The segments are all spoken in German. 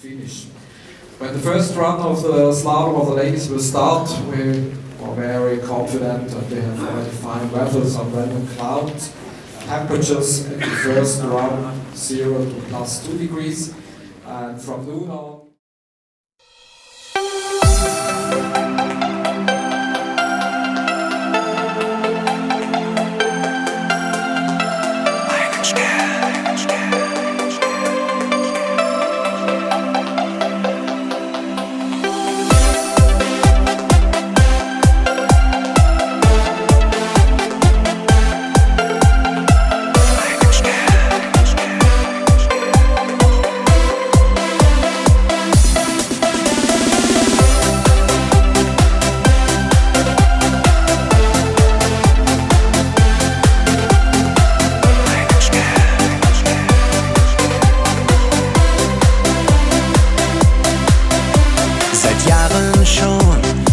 Finish. When the first run of the slalom of the ladies will start, we are very confident that they have already fine weather, some random clouds. Temperatures in the first run 0 to +2 degrees, and from noon on.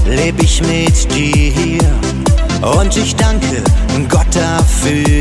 Leb ich mit dir und ich danke Gott dafür.